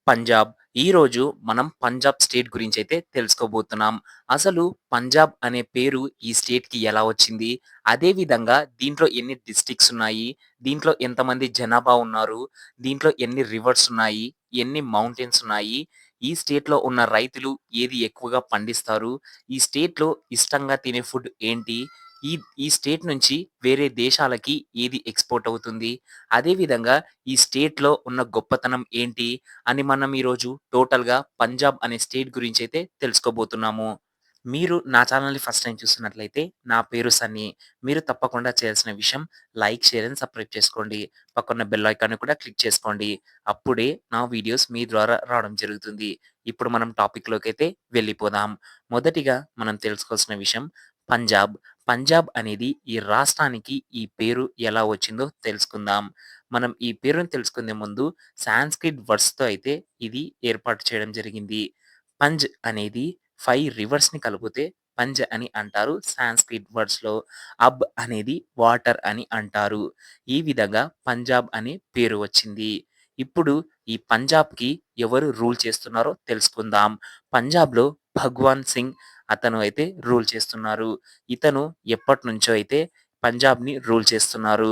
పంజాబ్. ఈరోజు మనం పంజాబ్ స్టేట్ గురించైతే తెలుసుకోబోతున్నాం. అసలు పంజాబ్ అనే పేరు ఈ స్టేట్‌కి ఎలా వచ్చింది? అదే విధంగా దీంట్లో ఎన్ని డిస్ట్రిక్ట్స్ ఉన్నాయి? దీంట్లో ఎంతమంది జనాభా ఉన్నారు? దీంట్లో ఎన్ని రివర్స్ ఉన్నాయి? ఎన్ని మౌంటైన్స్ ఉన్నాయి? ఈ స్టేట్‌లో ఉన్న రైతులు ఏది ఎక్కువగా పండిస్తారు? ఈ స్టేట్‌లో ఇష్టంగా తినే ఫుడ్ ఏంటి? ఈ ఈ స్టేట్ నుంచి వేరే దేశాలకి ఏది ఎక్స్‌పోర్ట్ అవుతుంది? అదే విధంగా ఈ స్టేట్‌లో ఉన్న గొప్పతనం ఏంటి? అని మనం ఈరోజు టోటల్‌గా పంజాబ్ అనే స్టేట్ గురించైతే తెలుసుకోబోతున్నాము. మీరు నా ఛానెల్‌ని ఫస్ట్ టైమ్ చూస్తున్నట్లయితే నా పేరు సన్నీ. మీరు తప్పకుండా చేయాల్సిన విషయం లైక్, షేర్ అండ్ సబ్స్క్రైబ్ చేసుకోండి. పక్కన్న బెల్ ఐకాన్‌ని కూడా క్లిక్ చేసుకోండి. అప్పుడే నా వీడియోస్ మీ ద్వారా రావడం జరుగుతుంది. ఇప్పుడు మనం టాపిక్‌లోకైతే వెళ్ళిపోదాం. మొదటిగా మనం తెలుసుకోవాల్సిన విషయం పంజాబ్. పంజాబ్ అనేది ఈ రాష్ట్రానికి ఈ పేరు ఎలా వచ్చిందో తెలుసుకుందాం. మనం ఈ పేరుని తెలుసుకునే ముందు సాంస్క్రిట్ వర్డ్స్‌తో అయితే ఇది ఏర్పాటు చేయడం జరిగింది. పంజ్ అనేది 5 రివర్స్‌ని కలిపితే పంజ్ అని అంటారు సాంస్క్రిట్ వర్డ్స్‌లో. అబ్ అనేది వాటర్ అని అంటారు. ఈ విధంగా పంజాబ్ అనే పేరు వచ్చింది. ఇప్పుడు ఈ పంజాబ్‌కి ఎవరు రూల్ చేస్తున్నారో తెలుసుకుందాం. పంజాబ్‌లో భగవాన్ సింగ్ అతను అయితే రూల్ చేస్తున్నారు. ఇతను ఎప్పటినుంచో అయితే పంజాబ్‌ని రూల్ చేస్తున్నారు.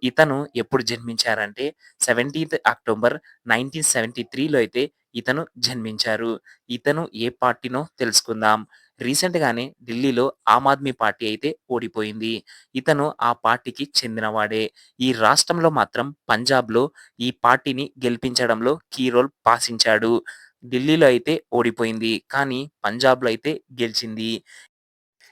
ఇతను ఎప్పుడు జన్మించారంటే 17థ్ అక్టోబర్ 1973లో అయితే ఇతను జన్మించారు. ఇతను ఏ పార్టీనో తెలుసుకుందాం. రీసెంట్‌గానే ఢిల్లీలో ఆమ్ ఆద్మీ పార్టీ అయితే ఓడిపోయింది. ఇతను ఆ పార్టీకి చెందినవాడే. ఈ రాష్ట్రంలో మాత్రం పంజాబ్‌లో ఈ పార్టీని గెలిపించడంలో కీ రోల్ పాసించాడు. ఢిల్లీలో అయితే ఓడిపోయింది. కానీ పంజాబ్‌లో అయితే గెలిచింది.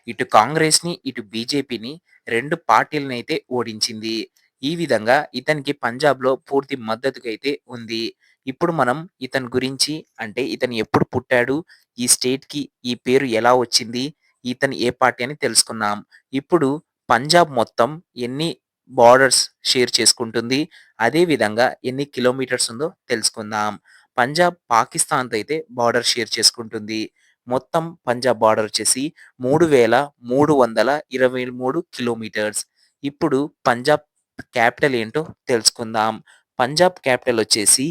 ఇటు కాంగ్రెస్‌ని, ఇటు బీజేపీని 2 పార్టీలనైతే ఓడించింది. ఈ విధంగా ఇతనికి పంజాబ్‌లో పూర్తి మద్దతుగైతే ఉంది. ఇప్పుడు మనం ఇతని గురించి అంటే ఇతను ఎప్పుడు పుట్టాడు? ఈ స్టేట్‌కి ఈ పేరు ఎలా వచ్చింది? ఇతను ఏ పార్టీ అని తెలుసుకుందాం. ఇప్పుడు పంజాబ్ మొత్తం ఎన్ని బోర్డర్స్ షేర్ చేసుకుంటుంది? అదే విధంగా ఎన్ని కిలోమీటర్స్ ఉందో తెలుసుకుందాం. పంజాబ్ పాకిస్తాన్‌తో అయితే బోర్డర్ షేర్ చేసుకుంటుంది. మొత్తం పంజాబ్ బోర్డర్ వచ్చేసి 3323 కిలోమీటర్స్. ఇప్పుడు పంజాబ్ క్యాపిటల్ ఏంటో తెలుసుకుందాం. పంజాబ్ క్యాపిటల్ వచ్చేసి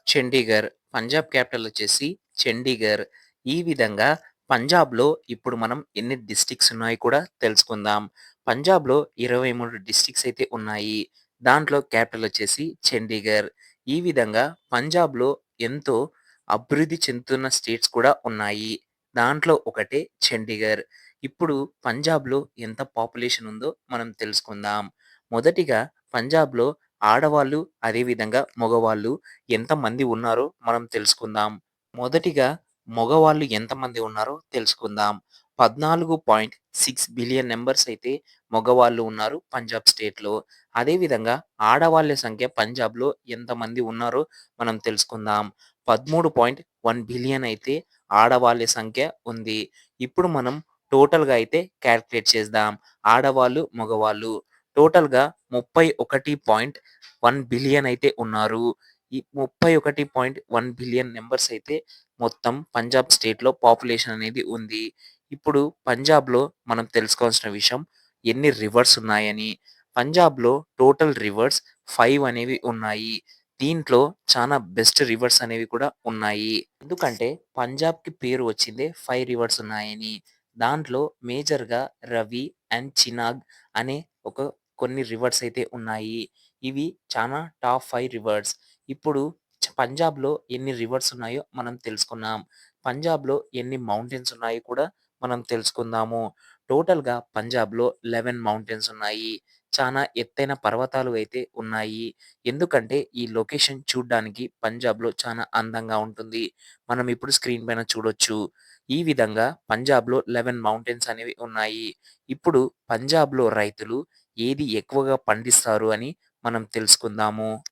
చండీగర్. పంజాబ్ క్యాపిటల్ వచ్చేసి చండీగర్. ఈ విధంగా పంజాబ్‌లో ఇప్పుడు మనం ఎన్ని డిస్ట్రిక్ట్స్ ఉన్నాయో కూడా తెలుసుకుందాం. పంజాబ్‌లో 23 డిస్ట్రిక్ట్స్ అయితే ఉన్నాయి. దాంట్లో క్యాపిటల్ వచ్చేసి చండీగర్. ఈ విధంగా పంజాబ్‌లో ఎంతో అభివృద్ధి చెందుతున్న స్టేట్స్ కూడా ఉన్నాయి. దాంట్లో ఒకటే చండీగర్. ఇప్పుడు పంజాబ్‌లో ఎంత పాపులేషన్ ఉందో మనం తెలుసుకుందాం. మొదటిగా పంజాబ్‌లో ఆడవాళ్ళు, అదే విధంగా మగవాళ్ళు ఎంతమంది ఉన్నారో మనం తెలుసుకుందాం. మొదటిగా మగవాళ్ళు ఎంతమంది ఉన్నారో తెలుసుకుందాం. 14.6 బిలియన్ నంబర్స్ అయితే మగవాళ్ళు ఉన్నారు పంజాబ్ స్టేట్‌లో. అదే విధంగా ఆడవాళ్ళ సంఖ్య పంజాబ్‌లో ఎంతమంది ఉన్నారో మనం తెలుసుకుందాం. 13.1 బిలియన్ అయితే ఆడవాళ్ళ సంఖ్య ఉంది. ఇప్పుడు మనం టోటల్‌గా అయితే కాలిక్యులేట్ చేద్దాం. ఆడవాళ్ళు, మగవాళ్ళు టోటల్‌గా 31.1 బిలియన్ అయితే ఉన్నారు. ఈ 31.1 బిలియన్ నంబర్స్ అయితే మొత్తం పంజాబ్ స్టేట్‌లో పాపులేషన్ అనేది ఉంది. ఇప్పుడు పంజాబ్‌లో మనం తెలుసుకోవాల్సిన విషయం ఎన్ని రివర్స్ ఉన్నాయని. పంజాబ్‌లో టోటల్ రివర్స్ 5 అనేవి ఉన్నాయి. దీంట్లో చానా బెస్ట్ రివర్స్ అనేవి కూడా ఉన్నాయి. ఎందుకంటే పంజాబ్‌కి పేరు వచ్చిందే 5 రివర్స్ ఉన్నాయని. దాంట్లో మేజర్‌గా రవి అండ్ చినాబ్ అనే ఒక కొన్ని రివర్స్ అయితే ఉన్నాయి. ఇవి చానా టాప్ 5 రివర్స్. ఇప్పుడు పంజాబ్‌లో ఎన్ని రివర్స్ ఉన్నాయో మనం తెలుసుకున్నాం. పంజాబ్‌లో ఎన్ని మౌంటైన్స్ ఉన్నాయో కూడా మనం తెలుసుకుందాము. టోటల్‌గా పంజాబ్‌లో 11 మౌంటైన్స్ ఉన్నాయి. చానా ఎత్తైన పర్వతాలు అయితే ఉన్నాయి. ఎందుకంటే ఈ లొకేషన్ చూడ్డానికి పంజాబ్‌లో చానా అందంగా ఉంటుంది. మనం ఇప్పుడు స్క్రీన్ పైన చూడొచ్చు. ఈ విధంగా పంజాబ్‌లో 11 మౌంటైన్స్ అనేవి ఉన్నాయి. ఇప్పుడు పంజాబ్‌లో రైతులు ఏది ఎక్కువగా పండిస్తారు అని మనం తెలుసుకుందాము.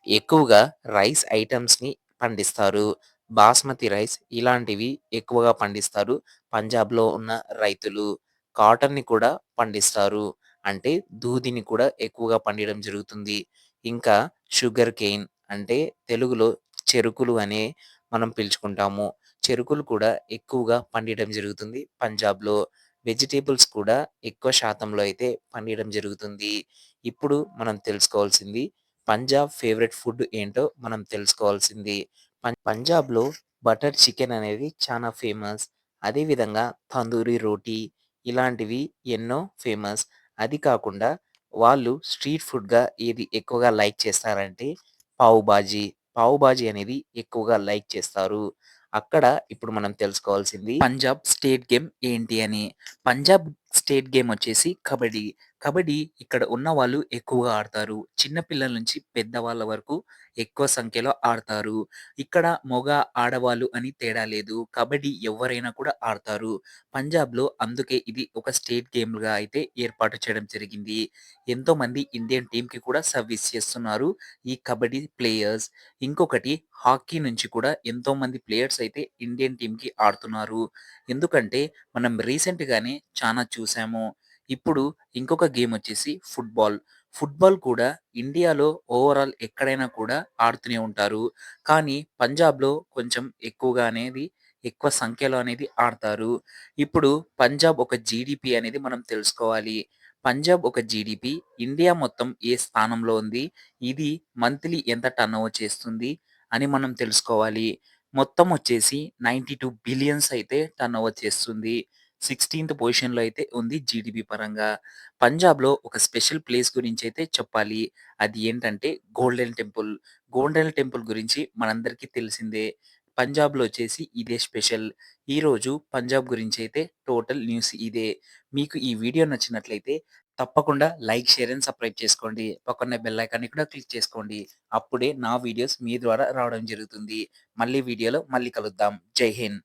ఎక్కువగా రైస్ ఐటెమ్స్‌ని పండిస్తారు. బాస్మతి రైస్ ఇలాంటివి ఎక్కువగా పండిస్తారు పంజాబ్‌లో ఉన్న రైతులు. కాటన్‌ని కూడా పండిస్తారు. అంటే దూదిని కూడా ఎక్కువగా పండియడం జరుగుతుంది. ఇంకా షుగర్ కేన్ అంటే తెలుగులో చెరుకులు అనే మనం పిలుచుకుంటాము. చెరుకులు కూడా ఎక్కువగా పండియడం జరుగుతుంది పంజాబ్‌లో. వెజిటబుల్స్ కూడా ఎక్కువ శాతంలో అయితే పండియడం జరుగుతుంది. ఇప్పుడు మనం తెలుసుకోవాల్సింది పంజాబ్ ఫేవరెట్ ఫుడ్ ఏంటో మనం తెలుసుకోవాల్సింది. పంజాబ్‌లో బటర్ చికెన్ అనేది చానా ఫేమస్. అదే విధంగా తందూరి రోటీ ఇలాంటివి ఎన్నో ఫేమస్. అది కాకుండా వాళ్ళు స్ట్రీట్ ఫుడ్‌గా ఏది ఎక్కువగా లైక్ చేస్తారంటే పావు బాజీ. పావు బాజీ అనేది ఎక్కువగా లైక్ చేస్తారు. అక్కడ ఇప్పుడు మనం తెలుసుకోవాల్సింది పంజాబ్ స్టేట్ గేమ్ ఏంటి అని. పంజాబ్ స్టేట్ గేమ్ వచ్చేసి కబడ్డీ. కబడ్డీ ఇక్కడ ఉన్నవాళ్ళు ఎక్కువగా ఆడతారు. చిన్న పిల్లల నుంచి పెద్దవాళ్ళ వరకు ఎక్కువ సంఖ్యలో ఆడతారు. ఇక్కడ మగ, ఆడవాళ్ళు అని తేడా లేదు. కబడ్డీ ఎవ్వరైనా కూడా ఆడతారు. పంజాబ్‌లో అందుకే ఇది ఒక స్టేట్ గేమ్‌గా అయితే ఏర్పాటు చేయడం జరిగింది. ఎంతోమంది ఇండియన్ టీమ్‌కి కూడా సర్వీస్ చేస్తున్నారు ఈ కబడ్డీ ప్లేయర్స్. ఇంకొకటి హాకీ నుంచి కూడా ఎంతోమంది ప్లేయర్స్ అయితే ఇండియన్ టీమ్‌కి ఆడుతున్నారు. ఎందుకంటే మనం రీసెంట్‌గానే చానా చూసాము. ఇప్పుడు ఇంకొక గేమ్ వచ్చేసి ఫుట్‌బాల్. ఫుట్‌బాల్ కూడా ఇండియాలో ఓవరాల్ ఎక్కడైనా కూడా ఆడుతూనే ఉంటారు. కానీ పంజాబ్‌లో కొంచెం ఎక్కువగా అనేది ఎక్కువ సంఖ్యలో అనేది ఆడతారు. ఇప్పుడు పంజాబ్ ఒక జీడీపీ అనేది మనం తెలుసుకోవాలి. పంజాబ్ ఒక జీడీపీ ఇండియా మొత్తం ఏ స్థానంలో ఉంది? ఇది మంత్లీ ఎంత టర్నోవర్ చేస్తుంది? అని మనం తెలుసుకోవాలి. మొత్తం వచ్చేసి 92 బిలియన్స్ అయితే టర్నోవర్ చేస్తుంది. 16థ్ పొజిషన్‌లో అయితే ఉంది జీడీపీ పరంగా. పంజాబ్‌లో ఒక స్పెషల్ ప్లేస్ గురించైతే చెప్పాలి. అది ఏంటంటే గోల్డెన్ టెంపుల్. గోల్డెన్ టెంపుల్ గురించి మనందరికీ తెలిసిందే. పంజాబ్‌లో వచ్చేసి ఇదే స్పెషల్. ఈరోజు పంజాబ్ గురించైతే టోటల్ న్యూస్ ఇదే. మీకు ఈ వీడియో నచ్చినట్లయితే తప్పకుండా లైక్, షేర్ అండ్ సబ్‌స్క్రైబ్ చేసుకోండి. పక్కనే బెల్ ఐకాన్‌ని కూడా క్లిక్ చేసుకోండి. అప్పుడే నా వీడియోస్ మీ ద్వారా రావడం జరుగుతుంది. మళ్ళీ వీడియోలో మళ్ళీ కలుద్దాం. జై హింద్.